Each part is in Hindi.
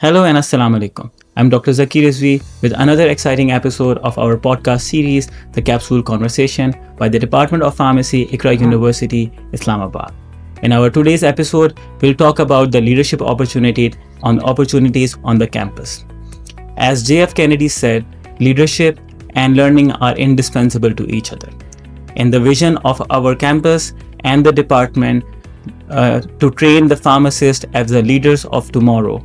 Hello and Assalamu alaikum. I'm Dr. Zakir Rizvi with another exciting episode of our podcast series, The Capsule Conversation, by the Department of Pharmacy, Iqra University, Islamabad. In our today's episode, we'll talk about the leadership opportunities on the campus. As JF Kennedy said, leadership and learning are indispensable to each other. In the vision of our campus and the department to train the pharmacists as the leaders of tomorrow,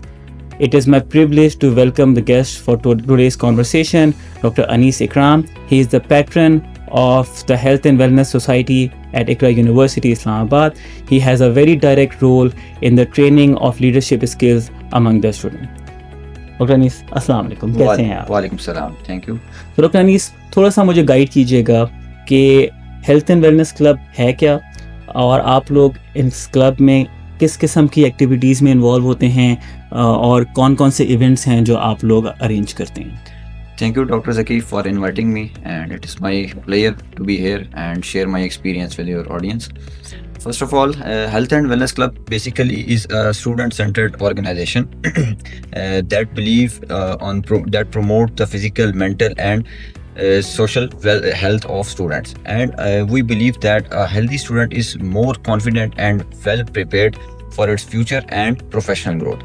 it is my privilege to welcome the guest for today's conversation, Dr. Anis Ikram. He is the patron of the Health and Wellness Society at Iqra University, Islamabad. He has a very direct role in the training of leadership skills among the students. Doctor Anees अस्सलाम वालेकुम, कैसे हैं आप? वालेकुम सलाम, थैंक यू। तो डॉक्टर अनीस, थोड़ा सा मुझे गाइड कीजिएगा कि हेल्थ एंड वेलनेस क्लब है क्या, और आप लोग इस क्लब में किस किस्म की एक्टिविटीज़ में इन्वॉल्व होते हैं और कौन कौन से इवेंट्स हैं जो आप लोग अरेंज करते हैं? Thank you, Dr. Zaki, for inviting me, and it is my pleasure to be here and share my experience with your audience. First of all, Health and Wellness Club basically is a student-centered organization that that promote the physical, mental, and social health of students. And we believe that a healthy student is more confident and well prepared for its future and professional growth.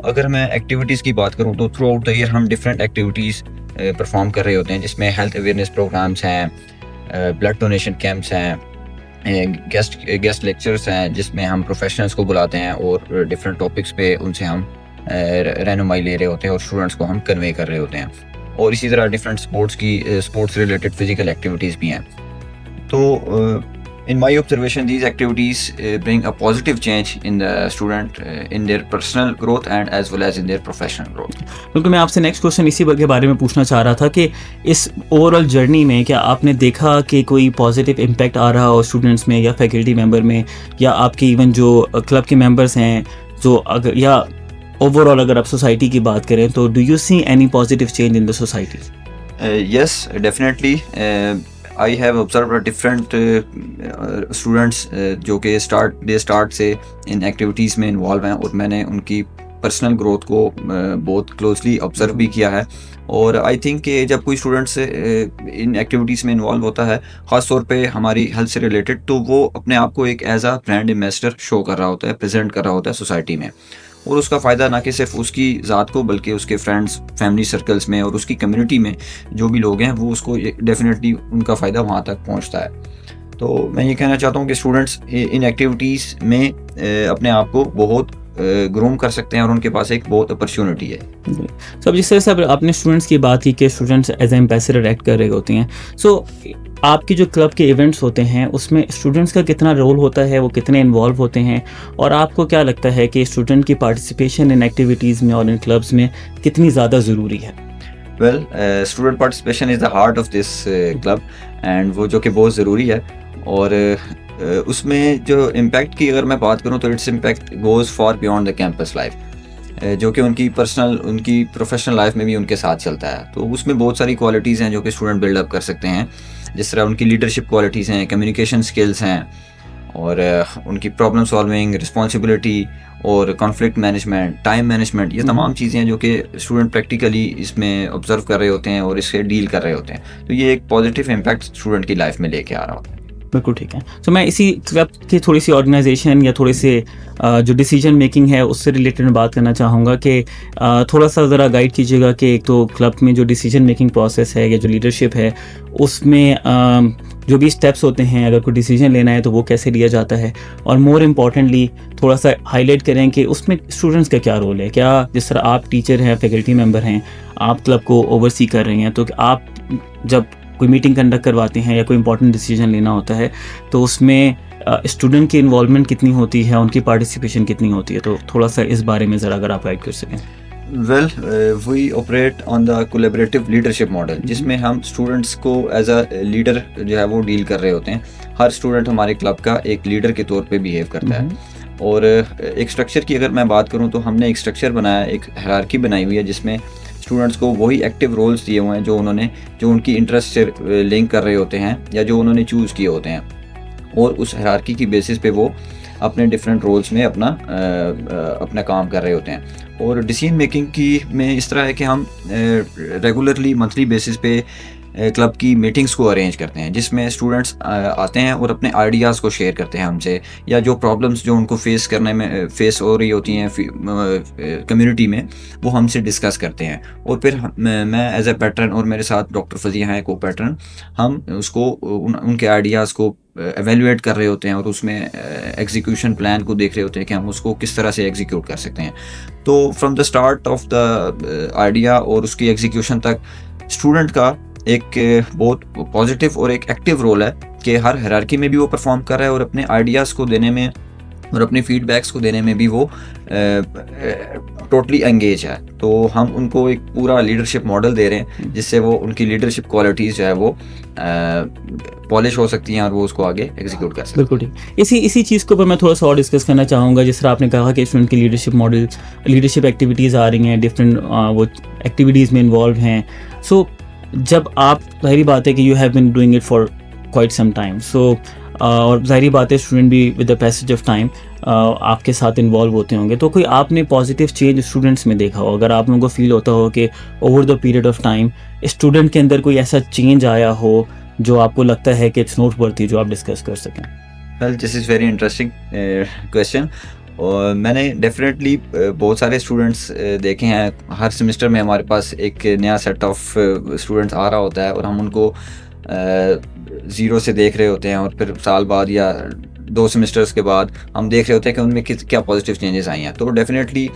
अगर मैं एक्टिविटीज़ की बात करूँ तो थ्रू आउट द ईयर हम डिफरेंट एक्टिविटीज़ परफॉर्म कर रहे होते हैं, जिसमें हेल्थ अवेयरनेस प्रोग्राम्स हैं, ब्लड डोनेशन कैंप्स हैं, गेस्ट लेक्चर्स हैं जिसमें हम प्रोफेशनल्स को बुलाते हैं और डिफरेंट टॉपिक्स पे उनसे हम रहनुमाई ले रहे होते हैं और स्टूडेंट्स को हम कन्वे कर रहे होते हैं। और इसी तरह different sports related physical activities भी हैं। तो in my observation, these activities bring a positive change in the student in their personal growth and as well as in their professional growth. क्योंकि मैं आपसे नेक्स्ट क्वेश्चन इसी के बारे में पूछना चाह रहा था कि इस ओवरऑल जर्नी में क्या आपने देखा कि कोई पॉजिटिव इम्पैक्ट आ रहा हो स्टूडेंट्स में या फैकल्टी मेंबर में, या आपके इवन जो क्लब के मेंबर्स हैं, जो अगर या ओवरऑल अगर आप सोसाइटी की बात करें तो do you see any positive change in the society? Yes, definitely. I have observed a different students जो कि स्टार्ट से इन एक्टिविटीज़ में इन्वॉल्व हैं, और मैंने उनकी पर्सनल ग्रोथ को बहुत क्लोजली ऑब्जर्व भी किया है। और आई थिंक कि जब कोई स्टूडेंट्स इन एक्टिविटीज़ में इन्वॉल्व होता है, ख़ास तौर पे हमारी हेल्थ से रिलेटेड, तो वो अपने आप को एक एज आ ब्रांड एम्बेसडर शो कर रहा होता है, प्रेजेंट कर रहा होता है सोसाइटी में। और उसका फ़ायदा ना कि सिर्फ उसकी ज़ात को बल्कि उसके फ्रेंड्स, फैमिली सर्कल्स में और उसकी कम्युनिटी में जो भी लोग हैं वो उसको डेफिनेटली उनका फ़ायदा वहाँ तक पहुँचता है। तो मैं ये कहना चाहता हूँ कि स्टूडेंट्स इन एक्टिविटीज़ में अपने आप को बहुत ग्रूम कर सकते हैं और उनके पास एक बहुत अपॉर्चुनिटी है। सब जिस तरह से आपने स्टूडेंट्स की बात की कि स्टूडेंट्स एज एम्बेसडर एक्ट कर रहे होते हैं, सो आपकी जो क्लब के इवेंट्स होते हैं उसमें स्टूडेंट्स का कितना रोल होता है, वो कितने इन्वॉल्व होते हैं, और आपको क्या लगता है कि स्टूडेंट की पार्टिसिपेशन इन एक्टिविटीज़ में और इन क्लब्स में कितनी ज़्यादा ज़रूरी है? Well, student participation is the heart of this club, and वो जो कि बहुत ज़रूरी है। और उसमें जो इम्पैक्ट की अगर मैं बात करूँ तो its impact goes for beyond the campus life, जो कि उनकी प्रोफेशनल लाइफ में भी उनके साथ चलता है। तो उसमें बहुत सारी क्वालिटीज़ हैं जो कि स्टूडेंट बिल्डअप कर सकते हैं, जिस तरह उनकी लीडरशिप क्वालिटीज़ हैं, कम्युनिकेशन स्किल्स हैं, और उनकी प्रॉब्लम सॉल्विंग, रिस्पॉन्सिबिलिटी और कॉन्फ्लिक्ट मैनेजमेंट, टाइम मैनेजमेंट, ये तमाम चीज़ें हैं जो कि स्टूडेंट प्रैक्टिकली इसमें ऑब्जर्व कर रहे होते हैं और इससे डील कर रहे होते हैं। तो ये एक पॉजिटिव इम्पैक्ट स्टूडेंट की लाइफ में लेके आ रहा होता है। बिल्कुल ठीक है। तो मैं इसी क्लब की थोड़ी सी ऑर्गेनाइजेशन या थोड़े से जो डिसीजन मेकिंग है उससे रिलेटेड मैं बात करना चाहूँगा कि थोड़ा सा ज़रा गाइड कीजिएगा कि एक तो क्लब में जो डिसीजन मेकिंग प्रोसेस है या जो लीडरशिप है उसमें जो भी स्टेप्स होते हैं, अगर कोई डिसीजन लेना है तो वो कैसे लिया जाता है, और मोर इम्पॉर्टेंटली थोड़ा सा हाईलाइट करें कि उसमें स्टूडेंट्स का क्या रोल है। क्या जिस तरह आप टीचर हैं, फैकल्टी मेंबर हैं, आप क्लब को ओवरसी कर रहे हैं, तो आप जब कोई मीटिंग कंडक्ट करवाते हैं या कोई इंपॉर्टेंट डिसीजन लेना होता है तो उसमें स्टूडेंट की इन्वॉल्वमेंट कितनी होती है, उनकी पार्टिसिपेशन कितनी होती है, तो थोड़ा सा इस बारे में ज़रा अगर आप गाइड कर सकें। Well, we operate on the collaborative leadership model, जिसमें हम स्टूडेंट्स को एज अ लीडर जो है वो डील कर रहे होते हैं। हर स्टूडेंट हमारे क्लब का एक लीडर के तौर पे बिहेव करता है। और एक स्ट्रक्चर की अगर मैं बात करूँ तो हमने एक स्ट्रक्चर बनाया, एक हायरार्की बनाई हुई है जिसमें स्टूडेंट्स को वही एक्टिव रोल्स दिए हुए हैं जो उनकी इंटरेस्ट से लिंक कर रहे होते हैं या जो उन्होंने चूज़ किए होते हैं, और उस हायरार्की की बेसिस पे वो अपने डिफरेंट रोल्स में अपना काम कर रहे होते हैं। और डिसीजन मेकिंग की में इस तरह है कि हम रेगुलरली मंथली बेसिस पे क्लब की मीटिंग्स को अरेंज करते हैं, जिसमें स्टूडेंट्स आते हैं और अपने आइडियाज़ को शेयर करते हैं हमसे, या जो प्रॉब्लम्स जो उनको फेस हो रही होती हैं कम्युनिटी में, वो हमसे डिस्कस करते हैं। और फिर मैं एज ए पैटर्न और मेरे साथ डॉक्टर फजिया हैं को पैटर्न, हम उसको उनके आइडियाज़ को एवेलुएट कर रहे होते हैं और उसमें एग्जीक्यूशन प्लान को देख रहे होते हैं कि हम उसको किस तरह से एग्जीक्यूट कर सकते हैं। तो from the start of the idea और उसकी एग्जीक्यूशन तक स्टूडेंट का एक बहुत पॉजिटिव और एक एक्टिव रोल है कि हर हायरार्की में भी वो परफॉर्म कर रहा है और अपने आइडियाज़ को देने में और अपने फीडबैक्स को देने में भी वो टोटली एंगेज है। तो हम उनको एक पूरा लीडरशिप मॉडल दे रहे हैं, जिससे वो उनकी लीडरशिप क्वालिटीज़ जो है वो पॉलिश हो सकती हैं और वो उसको आगे एग्जीक्यूट कर सकते हैं। बिल्कुल ठीक। इसी चीज़ के ऊपर मैं थोड़ा सा और डिस्कस करना चाहूँगा। जिस तरह आपने कहा कि स्टूडेंट की लीडरशिप एक्टिविटीज़ आ रही हैं, डिफरेंट वो एक्टिविटीज़ में इन्वॉल्व हैं। सो जब आप, ज़ाहिर बात है कि you have been doing it for quite some time, so और ज़ाहिर बात है स्टूडेंट भी with the passage of time आपके साथ इन्वॉल्व होते होंगे, तो कोई आपने पॉजिटिव चेंज स्टूडेंट्स में देखा हो? अगर आप लोगों को फील होता हो कि over the period of time student के अंदर कोई ऐसा चेंज आया हो जो आपको लगता है कि इट्स नोटवर्थी, जो आप डिस्कस कर सकें? Well, this is very interesting question. और मैंने डेफिनेटली बहुत सारे स्टूडेंट्स देखे हैं। हर सेमेस्टर में हमारे पास एक नया सेट ऑफ स्टूडेंट्स आ रहा होता है और हम उनको ज़ीरो से देख रहे होते हैं, और फिर साल बाद या 2 सेमेस्टर्स के बाद हम देख रहे होते हैं कि उनमें क्या पॉजिटिव चेंजेस आई हैं। तो डेफिनेटली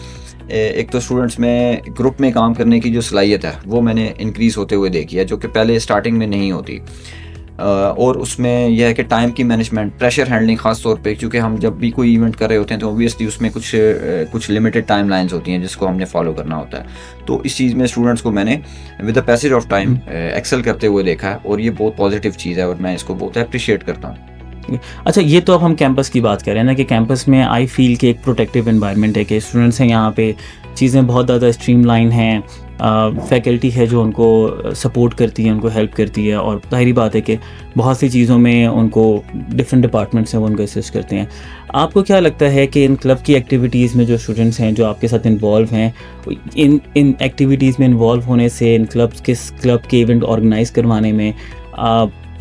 एक तो स्टूडेंट्स में ग्रुप में काम करने की जो सलाहियत है वो मैंने इंक्रीज़ होते हुए देखी है, जो कि पहले स्टार्टिंग में नहीं होती। और उसमें यह है कि टाइम की मैनेजमेंट, प्रेशर हैंडलिंग ख़ास तौर पे, क्योंकि हम जब भी कोई इवेंट कर रहे होते हैं तो ऑब्वियसली उसमें कुछ लिमिटेड टाइम लाइन्स होती हैं जिसको हमने फॉलो करना होता है। तो इस चीज़ में स्टूडेंट्स को मैंने with the passage of time excel करते हुए देखा है, और ये बहुत पॉजिटिव चीज़ है और मैं इसको बहुत अप्रिशिएट करता हूँ। अच्छा, ये तो अब हम कैंपस की बात कर रहे हैं ना, कि कैंपस में आई फील कि एक प्रोटेक्टिव एनवायरनमेंट है, कि स्टूडेंट्स हैं यहाँ पे, चीज़ें बहुत ज़्यादा स्ट्रीमलाइन हैं, फैकल्टी है जो उनको सपोर्ट करती है, उनको हेल्प करती है, और ज़ाहिर बात है कि बहुत सी चीज़ों में उनको डिफरेंट डिपार्टमेंट्स हैं वो उनको असिस्ट करते हैं। आपको क्या लगता है कि इन क्लब की एक्टिविटीज़ में जो स्टूडेंट्स हैं जो आपके साथ इन्वॉल्व हैं, इन एक्टिविटीज़ में इन्वॉल्व होने से, इन क्लब के इवेंट ऑर्गेनाइज़ करवाने में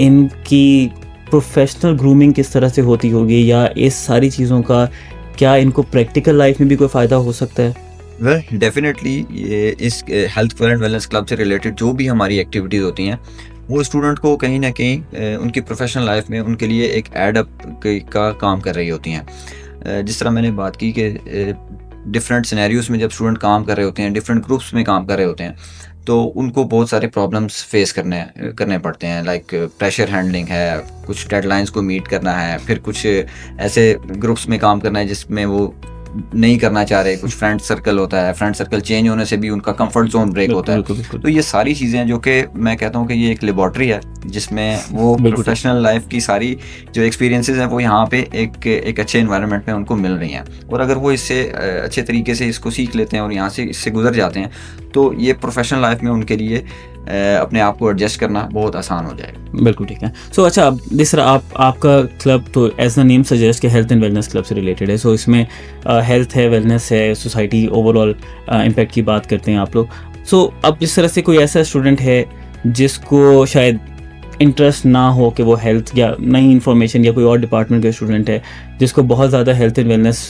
इनकी प्रोफेशनल ग्रूमिंग किस तरह से होती होगी, या इस सारी चीज़ों का क्या इनको प्रैक्टिकल लाइफ में भी कोई फ़ायदा हो सकता है? वेल, डेफिनेटली इस health care and wellness club से रिलेटेड जो भी हमारी एक्टिविटीज़ होती हैं वो स्टूडेंट को कहीं ना कहीं उनकी प्रोफेशनल लाइफ में उनके लिए एक एडअप का काम कर रही होती हैं। जिस तरह मैंने बात की कि डिफरेंट सिनेरियोज में जब स्टूडेंट काम कर रहे होते हैं, डिफरेंट ग्रुप्स में काम कर रहे होते हैं, तो उनको बहुत सारे प्रॉब्लम्स फेस करने पड़ते हैं। लाइक प्रेशर हैंडलिंग है, कुछ डेडलाइंस को मीट करना है, फिर कुछ ऐसे ग्रुप्स में काम करना है जिसमें वो नहीं करना चाह रहे, कुछ फ्रेंड सर्कल होता है, फ्रेंड सर्कल चेंज होने से भी उनका कंफर्ट जोन ब्रेक होता है। तो ये सारी चीज़ें जो कि मैं कहता हूँ कि ये एक लेबॉर्ट्री है जिसमें वो प्रोफेशनल लाइफ की सारी जो एक्सपीरियंसेस हैं वो यहाँ पे एक अच्छे इन्वायरमेंट में उनको मिल रही हैं, और अगर वो इससे अच्छे तरीके से इसको सीख लेते हैं और यहाँ से इससे गुजर जाते हैं तो ये प्रोफेशनल लाइफ में उनके लिए अपने आप को एडजस्ट करना बहुत आसान हो जाएगा। बिल्कुल ठीक है। सो अच्छा, जिस तरह आपका क्लब तो एज द नेम सजेस्ट कि हेल्थ एंड वेलनेस क्लब से रिलेटेड है, सो इसमें हेल्थ है, वेलनेस है, सोसाइटी ओवरऑल इम्पैक्ट की बात करते हैं आप लोग। सो अब जिस तरह से कोई ऐसा स्टूडेंट है जिसको शायद इंटरेस्ट ना हो कि वो हेल्थ या नई इन्फॉर्मेशन, या कोई और डिपार्टमेंट के स्टूडेंट है जिसको बहुत ज़्यादा हेल्थ एंड वेलनेस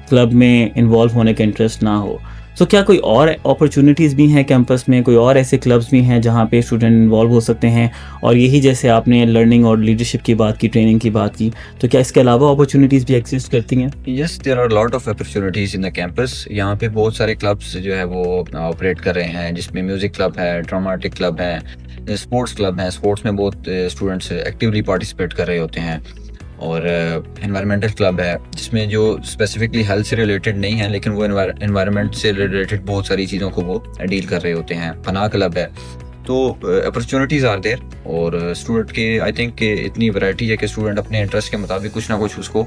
क्लब में इन्वॉल्व होने का इंटरेस्ट ना हो, तो क्या कोई और अपॉर्चुनिटीज़ भी हैं कैंपस में, कोई और ऐसे क्लब्स भी हैं जहाँ पे स्टूडेंट इन्वॉल्व हो सकते हैं? और यही जैसे आपने लर्निंग और लीडरशिप की बात की, ट्रेनिंग की बात की, तो क्या इसके अलावा अपॉर्चुनिटीज़ भी एग्जिस्ट करती हैं? Yes, there are lot of opportunities in the campus. यहाँ पे बहुत सारे क्लब्स जो है वो ऑपरेट कर रहे हैं, जिसमें म्यूज़िक क्लब है, ड्रामेटिक क्लब है, स्पोर्ट्स क्लब है। स्पोर्ट्स में बहुत स्टूडेंट्स एक्टिवली पार्टिसिपेट कर रहे होते हैं, और एनवायरमेंटल क्लब है जिसमें जो स्पेसिफिकली हेल्थ से रिलेटेड नहीं है लेकिन वो एनवायरनमेंट से रिलेटेड बहुत सारी चीज़ों को वो डील कर रहे होते हैं। पनाह क्लब है। तो अपॉर्चुनिटीज़ आर देयर, और स्टूडेंट के आई थिंक इतनी वैरायटी है कि स्टूडेंट अपने इंटरेस्ट के मुताबिक कुछ ना कुछ उसको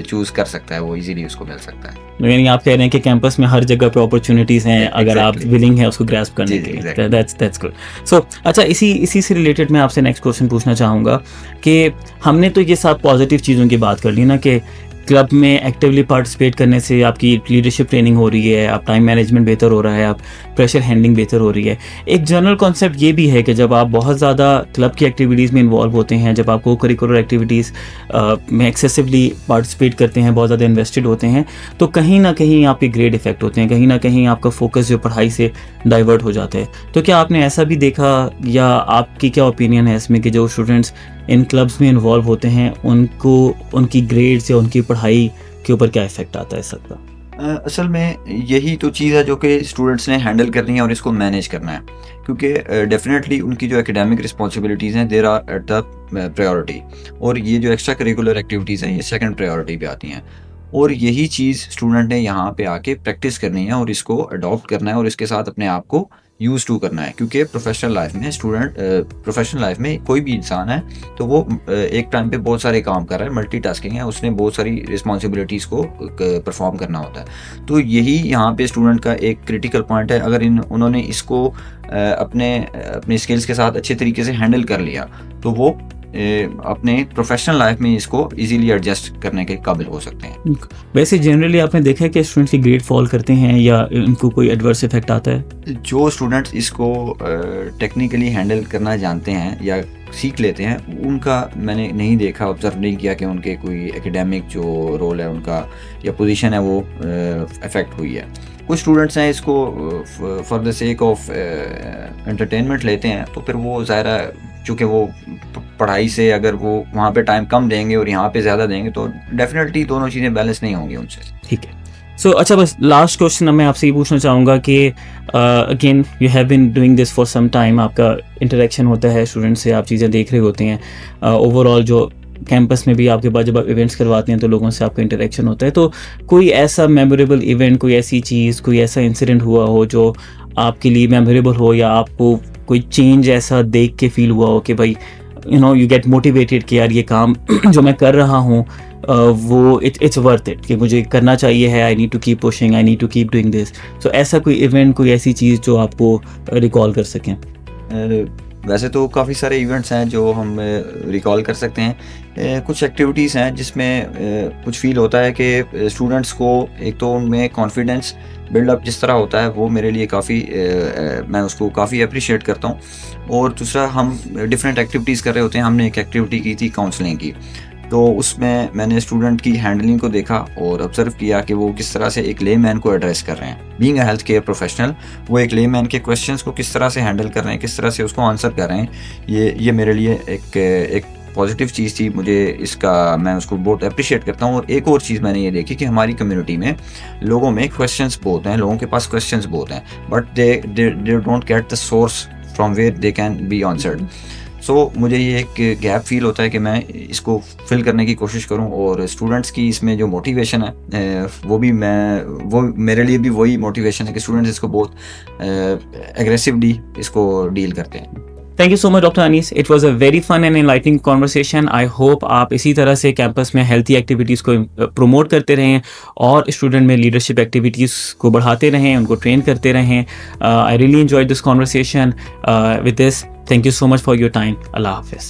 चूज़ कर सकता है, वो इजीली उसको मिल सकता है। यानी आप कह रहे हैं कि कैंपस में हर जगह पे अपॉर्चुनिटीज़ हैं, अगर आप विलिंग है उसको ग्रैस्प करने के लिए। That's good. सो अच्छा, इसी से रिलेटेड मैं आपसे नेक्स्ट क्वेश्चन पूछना चाहूँगा कि हमने तो ये सब पॉजिटिव चीज़ों की बात कर ली ना, कि क्लब में एक्टिवली पार्टिसिपेट करने से आपकी लीडरशिप ट्रेनिंग हो रही है, आप टाइम मैनेजमेंट बेहतर हो रहा है, आप प्रेशर हैंडलिंग बेहतर हो रही है। एक जनरल कॉन्सेप्ट ये भी है कि जब आप बहुत ज़्यादा क्लब की एक्टिविटीज़ में इन्वॉल्व होते हैं, जब आप को करिकुलर एक्टिविटीज़ में एक्सेसिवली पार्टिसिपेट करते हैं, बहुत ज़्यादा इन्वेस्टेड होते हैं, तो कहीं ना कहीं आपके ग्रेड इफेक्ट होते हैं, कहीं ना कहीं आपका फोकस जो पढ़ाई से डाइवर्ट हो जाता है। तो क्या आपने ऐसा भी देखा, या आपकी क्या ओपिनियन है इसमें कि जो स्टूडेंट्स इन क्लब्स में इन्वॉल्व होते हैं उनको उनकी ग्रेड्स या उनकी पढ़ाई के ऊपर क्या इफेक्ट आता है सबका? असल में यही तो चीज़ है जो कि स्टूडेंट्स ने हैंडल करनी है और इसको मैनेज करना है, क्योंकि डेफिनेटली उनकी जो एकेडमिक रिस्पॉन्सिबिलिटीज़ हैं there are at the priority, और ये जो एक्स्ट्रा करिकुलर एक्टिविटीज़ हैं ये सेकंड प्रायोरिटी पे आती हैं। और यही चीज़ स्टूडेंट ने यहाँ पे आके प्रैक्टिस करनी है और इसको अडॉप्ट करना है और इसके साथ अपने आप को यूज़ टू करना है, क्योंकि प्रोफेशनल लाइफ में कोई भी इंसान है तो वो एक टाइम पे बहुत सारे काम कर रहा है, मल्टीटास्किंग है, उसने बहुत सारी रिस्पॉन्सिबिलिटीज़ को परफॉर्म करना होता है। तो यही यहाँ पे स्टूडेंट का एक क्रिटिकल पॉइंट है। अगर उन्होंने इसको अपने स्किल्स के साथ अच्छे तरीके से हैंडल कर लिया तो वो अपने प्रोफेशनल लाइफ में इसको इजीली एडजस्ट करने के काबिल हो सकते हैं। वैसे जनरली आपने देखा है कि स्टूडेंट्स की ग्रेड फॉल करते हैं या इनको कोई एडवर्स इफेक्ट आता है? जो स्टूडेंट्स इसको टेक्निकली हैंडल करना जानते हैं या सीख लेते हैं उनका मैंने नहीं देखा, ऑब्जर्व नहीं किया कि उनके कोई एकेडमिक जो रोल है उनका या पोजीशन है वो अफेक्ट हुई है। कुछ स्टूडेंट्स हैं इसको for the sake of entertainment लेते हैं, तो फिर वो ज़ाहिर है चूँकि वो पढ़ाई से अगर वो वहाँ पे टाइम कम देंगे और यहाँ पे ज़्यादा देंगे तो डेफिनेटली दोनों चीज़ें बैलेंस नहीं होंगी उनसे। ठीक है। सो अच्छा, बस लास्ट क्वेश्चन मैं आपसे ये पूछना चाहूँगा कि again you have been doing this for some time, आपका इंटरेक्शन होता है स्टूडेंट से, आप चीज़ें देख रहे होते हैं, ओवरऑल जो कैंपस में भी आपके पास जब आप इवेंट्स करवाते हैं तो लोगों से आपका इंटरेक्शन होता है, तो कोई ऐसा मेमोरेबल इवेंट, कोई ऐसी चीज़, कोई ऐसा इंसिडेंट हुआ हो जो आपके लिए मेमोरेबल हो, या आपको कोई चेंज ऐसा देख के फील हुआ हो कि भाई यू गेट मोटिवेटेड कि यार ये काम जो मैं कर रहा हूँ वो इट्स वर्थ इट, कि मुझे करना चाहिए है, I need to keep pushing, I need to keep doing this. So ऐसा कोई इवेंट, कोई ऐसी चीज़ जो आपको रिकॉल कर सकें? वैसे तो काफ़ी सारे इवेंट्स हैं जो हम रिकॉल कर सकते हैं। कुछ एक्टिविटीज़ हैं जिसमें कुछ फील होता है कि स्टूडेंट्स को एक तो उनमें कॉन्फिडेंस बिल्डअप जिस तरह होता है वो मेरे लिए काफ़ी मैं उसको काफ़ी अप्रिशिएट करता हूँ। और दूसरा, हम डिफरेंट एक्टिविटीज़ कर रहे होते हैं। हमने एक एक्टिविटी की थी काउंसलिंग की, तो उसमें मैंने स्टूडेंट की हैंडलिंग को देखा और ऑब्जर्व किया कि वो किस तरह से एक लेमैन को एड्रेस कर रहे हैं। Being a health care professional, वो एक लेमैन के क्वेश्चंस को किस तरह से हैंडल कर रहे हैं, किस तरह से उसको आंसर कर रहे हैं, ये मेरे लिए एक पॉजिटिव चीज़ थी। मुझे इसका मैं उसको बहुत अप्रिशिएट करता हूँ। और एक और चीज़ मैंने ये देखी कि हमारी कम्युनिटी में लोगों में क्वेश्चंस बहुत हैं, लोगों के पास क्वेश्चंस बहुत हैं, but they don't get the source from where they can be answered. So मुझे ये एक गैप फील होता है कि मैं इसको फिल करने की कोशिश करूं, और स्टूडेंट्स की इसमें जो मोटिवेशन है वो मेरे लिए भी वही मोटिवेशन है कि स्टूडेंट्स इसको बहुत एग्रेसिवली इसको डील करते हैं। Thank you so much doctor Anees, it was a very fun and enlightening conversation. I hope आप इसी तरह से कैंपस में हेल्थी एक्टिविटीज़ को प्रमोट करते रहें और स्टूडेंट में लीडरशिप एक्टिविटीज़ को बढ़ाते रहें, उनको ट्रेन करते रहें। I really enjoyed this conversation. With this, thank you so much for your time. Allah Hafiz.